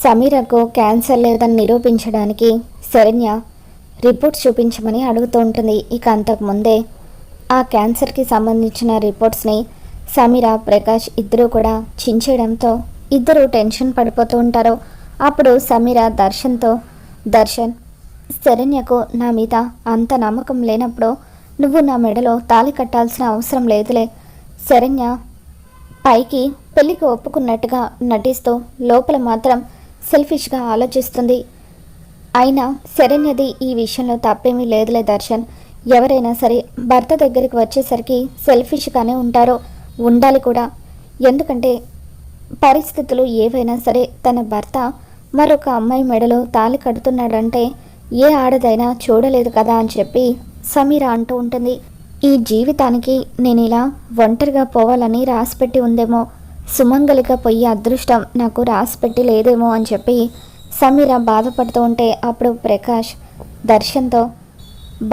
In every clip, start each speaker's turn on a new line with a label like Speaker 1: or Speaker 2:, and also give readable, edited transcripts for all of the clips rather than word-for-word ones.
Speaker 1: సమీరకు cancer లేదని నిరూపించడానికి Saranya reports చూపించమని అడుగుతూ ఉంటుంది. ఇక అంతకుముందే ఆ క్యాన్సర్కి సంబంధించిన రిపోర్ట్స్ని సమీర, ప్రకాష్ ఇద్దరూ కూడా చించేయడంతో ఇద్దరు టెన్షన్ పడిపోతూ ఉంటారు. అప్పుడు సమీర దర్శన్ శరణ్యకు నా మీద అంత నమ్మకం లేనప్పుడు నువ్వు నా మెడలో తాళి కట్టాల్సిన అవసరం లేదులే. శరణ్య పైకి పెళ్లికి ఒప్పుకున్నట్టుగా నటిస్తూ లోపల మాత్రం సెల్ఫిష్గా ఆలోచిస్తుంది. అయినా శరణ్యది ఈ విషయంలో తప్పేమీ లేదులే దర్శన్. ఎవరైనా సరే భర్త దగ్గరికి వచ్చేసరికి సెల్ఫిష్గానే ఉంటారో ఉండాలి కూడా. ఎందుకంటే పరిస్థితులు ఏవైనా సరే తన భర్త మరొక అమ్మాయి మెడలో తాళి కడుతున్నాడంటే ఏ ఆడదైనా చూడలేదు కదా అని చెప్పి సమీర అంటూ ఉంటుంది. ఈ జీవితానికి నేను ఇలా ఒంటరిగా పోవాలని రాసిపెట్టి ఉందేమో, సుమంగలిగా పోయి అదృష్టం నాకు రాసిపెట్టి లేదేమో అని చెప్పి సమీర బాధపడుతూ ఉంటే అప్పుడు ప్రకాష్ దర్శన్తో,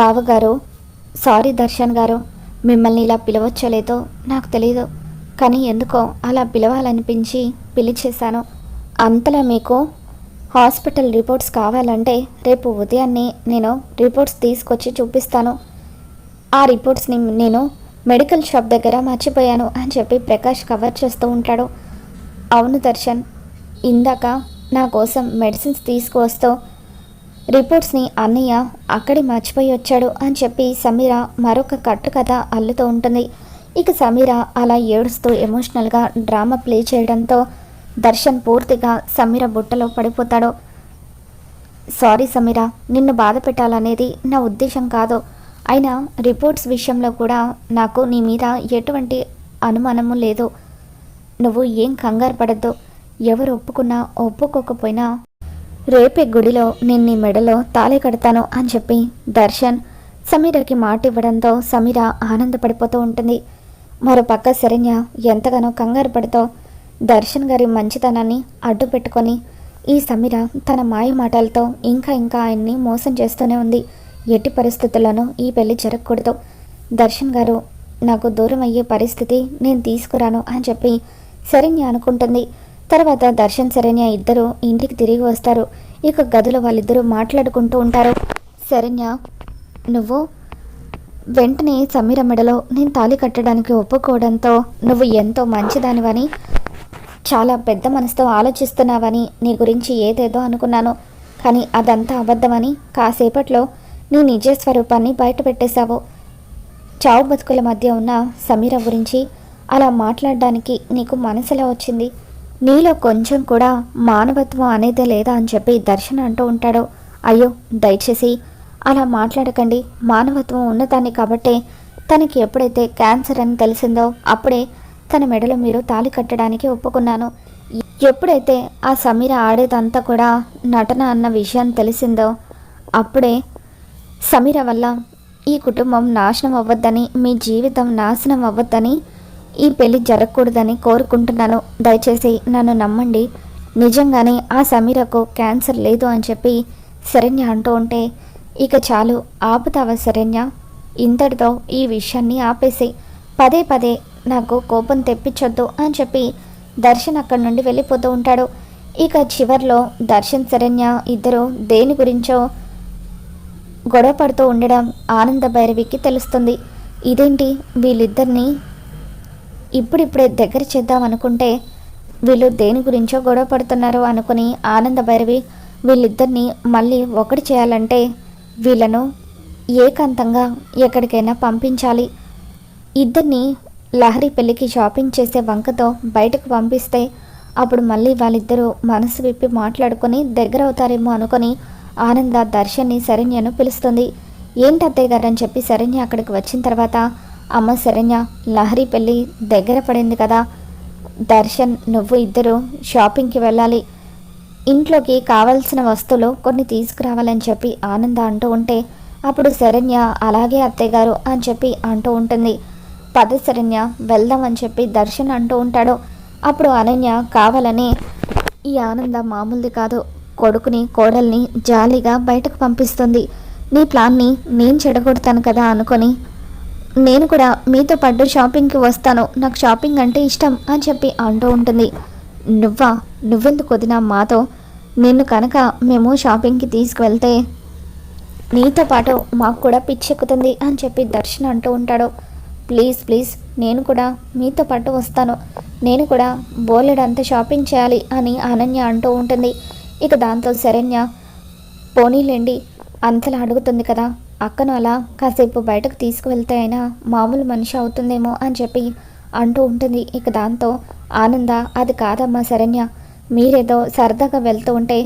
Speaker 1: బావగారు సారీ దర్శన్ గారు, మిమ్మల్ని ఇలా పిలవచ్చలేదో నాకు తెలీదు, కానీ ఎందుకో అలా పిలవాలనిపించి పిలిచేశాను. అంతలా మీకు హాస్పిటల్ రిపోర్ట్స్ కావాలంటే రేపు ఉదయాన్నే నేను రిపోర్ట్స్ తీసుకొచ్చి చూపిస్తాను. ఆ రిపోర్ట్స్ని నేను మెడికల్ షాప్ దగ్గర మర్చిపోయాను అని చెప్పి ప్రకాష్ కవర్ చేస్తూ ఉంటాడు. అవును దర్శన్, ఇందాక నా కోసం మెడిసిన్స్ తీసుకువస్తూ రిపోర్ట్స్ని అన్నయ్య అక్కడే మర్చిపోయి వచ్చాడు అని చెప్పి సమీర మరొక కట్టుకథ అల్లుతూ ఉంటుంది. ఇక సమీర అలా ఏడుస్తూ ఎమోషనల్గా డ్రామా ప్లే చేయడంతో దర్శన్ పూర్తిగా సమీర బుట్టలో పడిపోతాడు. సారీ సమీర, నిన్ను బాధ పెట్టాలనేది నా ఉద్దేశం కాదు. అయినా రిపోర్ట్స్ విషయంలో కూడా నాకు నీ మీద ఎటువంటి అనుమానము లేదు. నువ్వు ఏం కంగారు పడద్దు. ఎవరు ఒప్పుకున్నా ఒప్పుకోకపోయినా రేపే గుడిలో నేను నీ మెడలో తాళి కడతాను అని చెప్పి దర్శన్ సమీరకి మాట ఇవ్వడంతో సమీర ఆనందపడిపోతూ ఉంటుంది. మరోపక్క శరణ్య ఎంతగానో కంగారు పడుతూ దర్శన్ గారి మంచితనాన్ని అడ్డు పెట్టుకొని ఈ సమీర తన మాయ మాటలతో ఇంకా ఆయన్ని మోసం చేస్తూనే ఉంది. ఎట్టి పరిస్థితుల్లోనూ ఈ పెళ్లి జరగకూడదు. దర్శన్ గారు నాకు దూరం అయ్యే పరిస్థితి నేను తీసుకురాను అని చెప్పి శరణ్య అనుకుంటుంది. తర్వాత దర్శన్ శరణ్య ఇద్దరు ఇంటికి తిరిగి వస్తారు. ఇక గదిలో వాళ్ళిద్దరూ మాట్లాడుకుంటూ ఉంటారు. శరణ్య, నువ్వు వెంటనే సమీర మెడలో నేను తాళి కట్టడానికి ఒప్పుకోవడంతో నువ్వు ఎంతో మంచిదానివని, చాలా పెద్ద మనసుతో ఆలోచిస్తున్నావని నీ గురించి ఏదేదో అనుకున్నాను. కానీ అదంతా అబద్ధమని కాసేపట్లో నీ నిజ స్వరూపాన్ని బయట పెట్టేశావు. చావు బతుకుల మధ్య ఉన్న సమీర గురించి అలా మాట్లాడడానికి నీకు మనసులా వచ్చింది. నీలో కొంచెం కూడా మానవత్వం అనేదే లేదా అని చెప్పి దర్శన్ అంటూ ఉంటాడు. అయ్యో దయచేసి అలా మాట్లాడకండి. మానవత్వం ఉన్నదాన్ని కాబట్టే తనకి ఎప్పుడైతే క్యాన్సర్ అని తెలిసిందో అప్పుడే తన మెడలో మీరు తాళి కట్టడానికి ఒప్పుకున్నాను. ఎప్పుడైతే ఆ సమీర ఆడేదంతా కూడా నటన అన్న విషయం తెలిసిందో అప్పుడే సమీర వల్ల ఈ కుటుంబం నాశనం అవ్వద్దని, మీ జీవితం నాశనం అవ్వద్దని, ఈ పెళ్లి జరగకూడదని కోరుకుంటున్నాను. దయచేసి నన్ను నమ్మండి. నిజంగానే ఆ సమీరకు క్యాన్సర్ లేదు అని చెప్పి శరణ్య అంటూ ఉంటే, ఇక చాలు ఆపుతావా శరణ్య, ఇంతటితో ఈ విషయాన్ని ఆపేసి పదే పదే నాకు కోపం తెప్పించొద్దు అని చెప్పి దర్శన్ అక్కడి నుండి వెళ్ళిపోతూ ఉంటాడు. ఇక చివర్లో దర్శన్ శరణ్య ఇద్దరు దేని గురించో గొడవ పడుతూ ఉండడం ఆనంద భైరవికి తెలుస్తుంది. ఇదేంటి వీళ్ళిద్దరిని ఇప్పుడిప్పుడే దగ్గర చేద్దాం అనుకుంటే వీళ్ళు దేని గురించో గొడవ పడుతున్నారు అనుకుని ఆనంద భైరవి వీళ్ళిద్దరిని మళ్ళీ ఒకటి చేయాలంటే వీళ్ళను ఏకాంతంగా ఎక్కడికైనా పంపించాలి. ఇద్దరిని లహరి పెళ్ళికి షాపింగ్ చేసే వంకతో బయటకు పంపిస్తే అప్పుడు మళ్ళీ వాళ్ళిద్దరూ మనసు విప్పి మాట్లాడుకొని దగ్గర అవుతారేమో అనుకొని ఆనంద దర్శన్ని శరణ్యను పిలుస్తుంది. ఏంటి అత్తయ్య గారు అని చెప్పి శరణ్య అక్కడికి వచ్చిన తర్వాత, అమ్మ శరణ్య, లహరి పెళ్ళి దగ్గర పడింది కదా, దర్శన్ నువ్వు ఇద్దరు షాపింగ్కి వెళ్ళాలి, ఇంట్లోకి కావాల్సిన వస్తువులు కొన్ని తీసుకురావాలని చెప్పి ఆనంద అంటూ ఉంటే అప్పుడు శరణ్య అలాగే అత్తయ్య గారు అని చెప్పి అంటూ ఉంటుంది. పద శరణ్య వెళ్దాం అని చెప్పి దర్శన్ అంటూ ఉంటాడు. అప్పుడు అనన్య కావాలని ఈ ఆనంద మామూలుది కాదు, కొడుకుని కోడల్ని జాలీగా బయటకు పంపిస్తుంది. నీ ప్లాన్ని నేను చెడగొడతాను కదా అనుకొని నేను కూడా మీతో పాటు షాపింగ్కి వస్తాను, నాకు షాపింగ్ అంటే ఇష్టం అని చెప్పి అంటూ ఉంటుంది. నువ్వెందుకు వదినా మాతో నిన్ను కనుక మేము షాపింగ్కి తీసుకువెళ్తే నీతో పాటు మాకు కూడా పిచ్చెక్కుతుంది అని చెప్పి దర్శన్ అంటూ ఉంటాడు. ప్లీజ్ ప్లీజ్ నేను కూడా మీతో పాటు వస్తాను, నేను కూడా బోలెడంత షాపింగ్ చేయాలి అని అనన్య అంటూ ఉంటుంది. ఇక దాంతో శరణ్య పోనీలేండి అంతలా అడుగుతుంది కదా, అక్కను అలా కాసేపు బయటకు తీసుకువెళ్తే అయినా మామూలు మనిషి అవుతుందేమో అని చెప్పి అంటూ ఉంటుంది. ఇక దాంతో ఆనంద అది కాదమ్మా శరణ్య, మీరేదో సరదాగా వెళ్తూ ఉంటే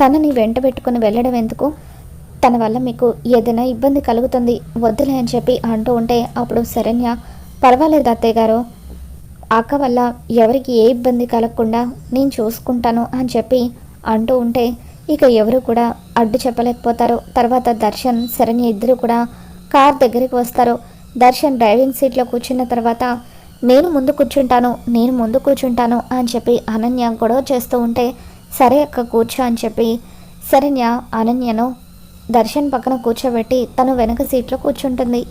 Speaker 1: తనని వెంట పెట్టుకుని వెళ్ళడం ఎందుకు, తన వల్ల మీకు ఏదైనా ఇబ్బంది కలుగుతుంది, వద్దులే అని చెప్పి అంటూ ఉంటే అప్పుడు శరణ్య పర్వాలేదు అత్తయ్య గారు, అక్క వల్ల ఎవరికి ఏ ఇబ్బంది కలగకుండా నేను చూసుకుంటాను అని చెప్పి అంటూ ఉంటే ఇక ఎవరు కూడా అడ్డు చెప్పలేకపోతారు. తర్వాత దర్శన్ శరణ్య ఇద్దరు కూడా కార్ దగ్గరికి వస్తారు. దర్శన్ డ్రైవింగ్ సీట్లో కూర్చున్న తర్వాత నేను ముందు కూర్చుంటాను అని చెప్పి అనన్య గొడవ చేస్తూ ఉంటే సరే అక్క కూర్చో అని చెప్పి శరణ్య అనన్యను దర్శన్ పక్కన కూర్చోబెట్టి తను వెనక సీట్లో కూర్చుంటుంది.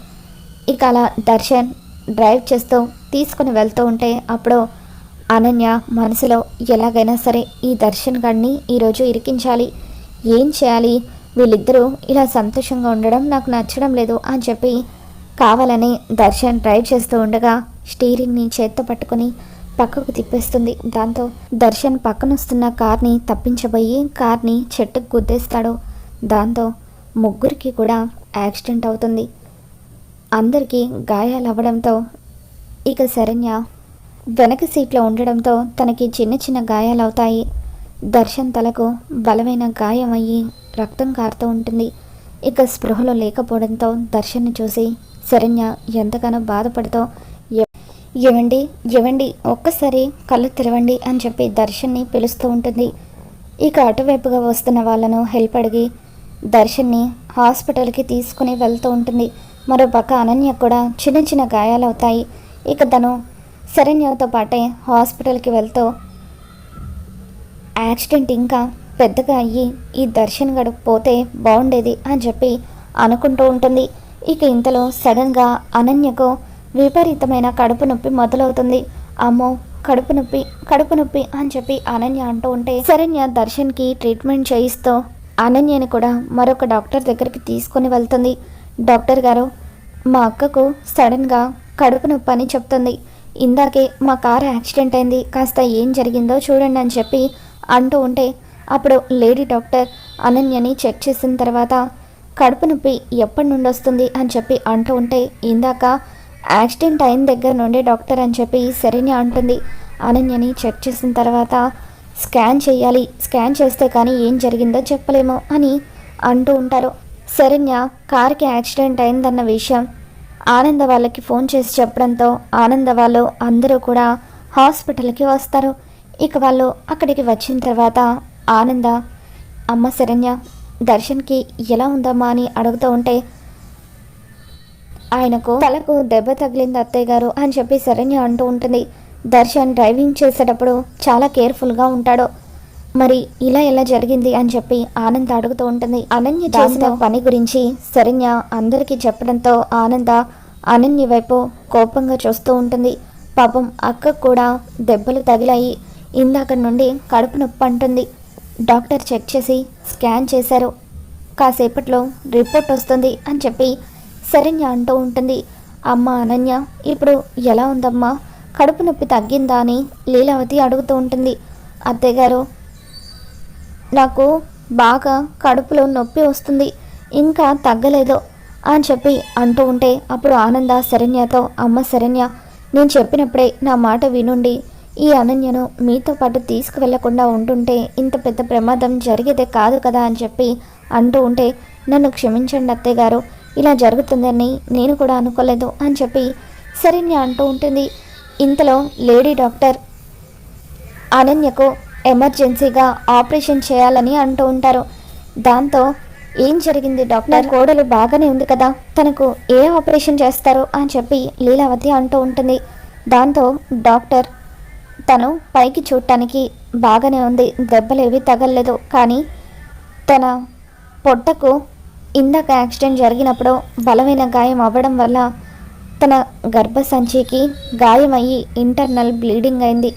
Speaker 1: ఇక అలా దర్శన్ డ్రైవ్ చేస్తూ తీసుకుని వెళ్తూ ఉంటే అప్పుడు అనన్య మనసులో ఎలాగైనా సరే ఈ దర్శన్ గాడిని ఈరోజు ఇరికించాలి, ఏం చేయాలి, వీళ్ళిద్దరూ ఇలా సంతోషంగా ఉండడం నాకు నచ్చడం లేదు అని చెప్పి కావాలని దర్శన్ డ్రైవ్ చేస్తూ ఉండగా స్టీరింగ్ని చేత్తో పట్టుకొని పక్కకు తిప్పేస్తుంది. దాంతో దర్శన్ పక్కనొస్తున్న కార్ని తప్పించబోయి కార్ని చెట్టుకు గుద్దేస్తాడు. దాంతో ముగ్గురికి కూడా యాక్సిడెంట్ అవుతుంది. అందరికీ గాయాలు అవ్వడంతో ఇక శరణ్య వెనక సీట్లో ఉండడంతో తనకి చిన్న చిన్న గాయాలు అవుతాయి. దర్శన్ తలకు బలమైన గాయం అయ్యి రక్తం కారుతూ ఉంటుంది. ఇక స్పృహలో లేకపోవడంతో దర్శన్ని చూసి శరణ్య ఎంతగానో బాధపడుతూ ఇవ్వండి ఒక్కసారి కళ్ళు తెరవండి అని చెప్పి దర్శన్ని పిలుస్తూ ఉంటుంది. ఇక అటువైపుగా వస్తున్న వాళ్ళను హెల్ప్ అడిగి దర్శన్ని హాస్పిటల్కి తీసుకుని వెళ్తూ ఉంటుంది. మరోపక్క అనన్య కూడా చిన్న చిన్న గాయాలు అవుతాయి. ఇక తను శరణ్యతో పాటే హాస్పిటల్కి వెళ్తూ యాక్సిడెంట్ ఇంకా పెద్దగా అయ్యి ఈ దర్శన్ గడు పోతే బాగుండేది అని చెప్పి అనుకుంటూ ఉంటుంది. ఇక ఇంతలో సడన్గా అనన్యకు విపరీతమైన కడుపు నొప్పి మొదలవుతుంది. అమ్మో కడుపు నొప్పి అని చెప్పి అనన్య అంటూ ఉంటే శరణ్య దర్శన్కి ట్రీట్మెంట్ చేయిస్తూ అనన్యని కూడా మరొక డాక్టర్ దగ్గరికి తీసుకొని వెళ్తుంది. డాక్టర్ గారు మా అక్కకు సడన్గా కడుపు నొప్పి అని చెప్తుంది, ఇందాకే మా కారు యాక్సిడెంట్ అయింది, కాస్త ఏం జరిగిందో చూడండి అని చెప్పి అంటూ ఉంటే అప్పుడు లేడీ డాక్టర్ అనన్యని చెక్ చేసిన తర్వాత కడుపు నొప్పి ఎప్పటి నుండి వస్తుంది అని చెప్పి అంటూ ఉంటే ఇందాక యాక్సిడెంట్ అయిన దగ్గర నుండి డాక్టర్ అని చెప్పి శరణ్య అంటుంది. అనన్యని చెక్ చేసిన తర్వాత స్కాన్ చేయాలి, స్కాన్ చేస్తే కానీ ఏం జరిగిందో చెప్పలేము అని అంటూ ఉంటారు. శరణ్య కార్కి యాక్సిడెంట్ అయిందన్న విషయం ఆనంద వాళ్ళకి ఫోన్ చేసి చెప్పడంతో ఆనంద వాళ్ళు అందరూ కూడా హాస్పిటల్కి వస్తారు. ఇక వాళ్ళు అక్కడికి వచ్చిన తర్వాత ఆనంద అమ్మ శరణ్య దర్శన్కి ఎలా ఉందమ్మా అని అడుగుతూ ఉంటే ఆయనకు తలకు దెబ్బ తగిలింది అత్తయ్య గారు అని చెప్పి శరణ్య అంటూ ఉంటుంది. దర్శన్ డ్రైవింగ్ చేసేటప్పుడు చాలా కేర్ఫుల్గా ఉంటాడు, మరి ఇలా ఎలా జరిగింది అని చెప్పి ఆనంద అడుగుతూ ఉంటుంది. అనన్య చేసిన పని గురించి శరణ్య అందరికీ చెప్పడంతో ఆనంద అనన్య వైపు కోపంగా చూస్తూ ఉంటుంది. పాపం అక్కకు కూడా దెబ్బలు తగిలాయి, ఇందాక నుండి కడుపు నొప్పి అంటుంది. డాక్టర్ చెక్ చేసి స్కాన్ చేశారు, కాసేపట్లో రిపోర్ట్ వస్తుంది అని చెప్పి శరణ్య అంటూ ఉంటుంది. అమ్మ అనన్య ఇప్పుడు ఎలా ఉందమ్మా, కడుపు నొప్పి తగ్గిందా అని లీలావతి అడుగుతూ ఉంటుంది. అత్తయ్య గారు నాకు బాగా కడుపులో నొప్పి వస్తుంది, ఇంకా తగ్గలేదు అని చెప్పి అంటూ ఉంటే అప్పుడు ఆనంద శరణ్యతో అమ్మ శరణ్య నేను చెప్పినప్పుడే నా మాట వినుండి ఈ అనన్యను మీతో పాటు తీసుకువెళ్లకుండా ఉంటుంటే ఇంత పెద్ద ప్రమాదం జరిగేదే కాదు కదా అని చెప్పి అంటూ ఉంటే నన్ను క్షమించండి అత్తయ్య గారు, ఇలా జరుగుతుందని నేను కూడా అనుకోలేదు అని చెప్పి శరణ్య అంటూ ఉంటుంది. ఇంతలో లేడీ డాక్టర్ అనన్యకు ఎమర్జెన్సీగా ఆపరేషన్ చేయాలని అంటూ ఉంటారు. దాంతో ఏం జరిగింది డాక్టర్, కోడలు బాగానే ఉంది కదా, తనకు ఏ ఆపరేషన్ చేస్తారు అని చెప్పి లీలావతి అంటూ ఉంటుంది. దాంతో డాక్టర్ తను పైకి చూడటానికి బాగానే ఉంది, దెబ్బలేవి తగలలేదు, కానీ తన పొట్టకు ఇందాక యాక్సిడెంట్ జరిగినప్పుడు బలమైన గాయం అవ్వడం వల్ల తన గర్భసంచికి గాయం అయ్యి ఇంటర్నల్ బ్లీడింగ్ అయింది,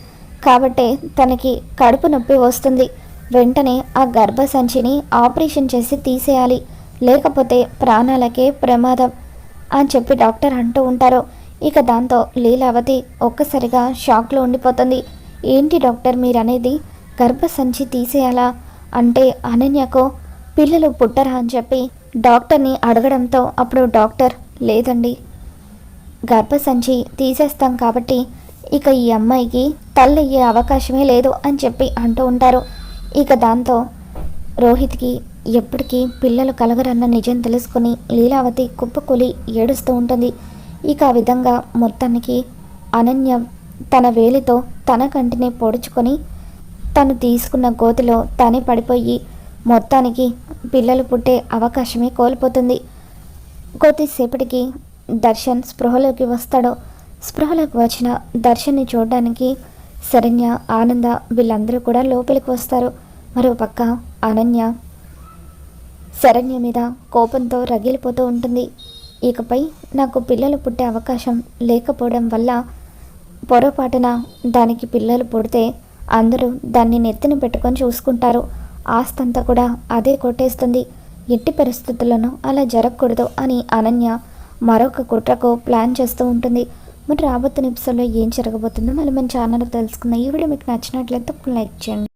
Speaker 1: కాబట్టే తనకి కడుపు నొప్పి వస్తుంది, వెంటనే ఆ గర్భసంచిని ఆపరేషన్ చేసి తీసేయాలి, లేకపోతే ప్రాణాలకే ప్రమాదం అని చెప్పి డాక్టర్ అంటూ ఉంటారు. ఇక దాంతో లీలావతి ఒక్కసారిగా షాక్లో ఉండిపోతుంది. ఏంటి డాక్టర్ మీరనేది, గర్భసంచి తీసేయాలా అంటే అనన్యకు పిల్లలు పుట్టరా అని చెప్పి డాక్టర్ని అడగడంతో అప్పుడు డాక్టర్ లేదండి, గర్భసంచి తీసేస్తాం కాబట్టి ఇక ఈ అమ్మాయికి తల్లయ్యే అవకాశమే లేదు అని చెప్పి అంటూ ఉంటారు. ఇక దాంతో రోహిత్కి ఎప్పటికీ పిల్లలు కలగరన్న నిజం తెలుసుకుని లీలావతి కుప్పకూలి ఏడుస్తూ ఉంటుంది. ఇక ఆ విధంగా మొత్తానికి అనన్య తన వేలితో తన కంటిని పొడుచుకొని తను తీసుకున్న గోతిలో తనే పడిపోయి మొత్తానికి పిల్లలు పుట్టే అవకాశమే కోల్పోతుంది. కొద్దిసేపటికి దర్శన్ స్పృహలోకి వస్తాడు. స్పృహలోకి వచ్చిన దర్శన్ని చూడడానికి శరణ్య, ఆనంద వీళ్ళందరూ కూడా లోపలికి వస్తారు. మరోపక్క అనన్య శరణ్య మీద కోపంతో రగిలిపోతూ ఉంటుంది. ఇకపై నాకు పిల్లలు పుట్టే అవకాశం లేకపోవడం వల్ల పొరపాటున దానికి పిల్లలు పుడితే అందరూ దాన్ని నెత్తిన పెట్టుకొని చూసుకుంటారు, ఆస్తంతా కూడా అదే కొట్టేస్తుంది, ఎట్టి పరిస్థితుల్లోనూ అలా జరగకూడదు అని అనన్య మరొక కుట్రకు ప్లాన్ చేస్తూ ఉంటుంది. మరి రాబోతున్న ఎపిసోడ్లో ఏం జరగబోతుందో మళ్ళీ మన ఛానల్ తెలుసుకుందాం. ఈ వీడియో మీకు నచ్చినట్లయితే లైక్ చేయండి.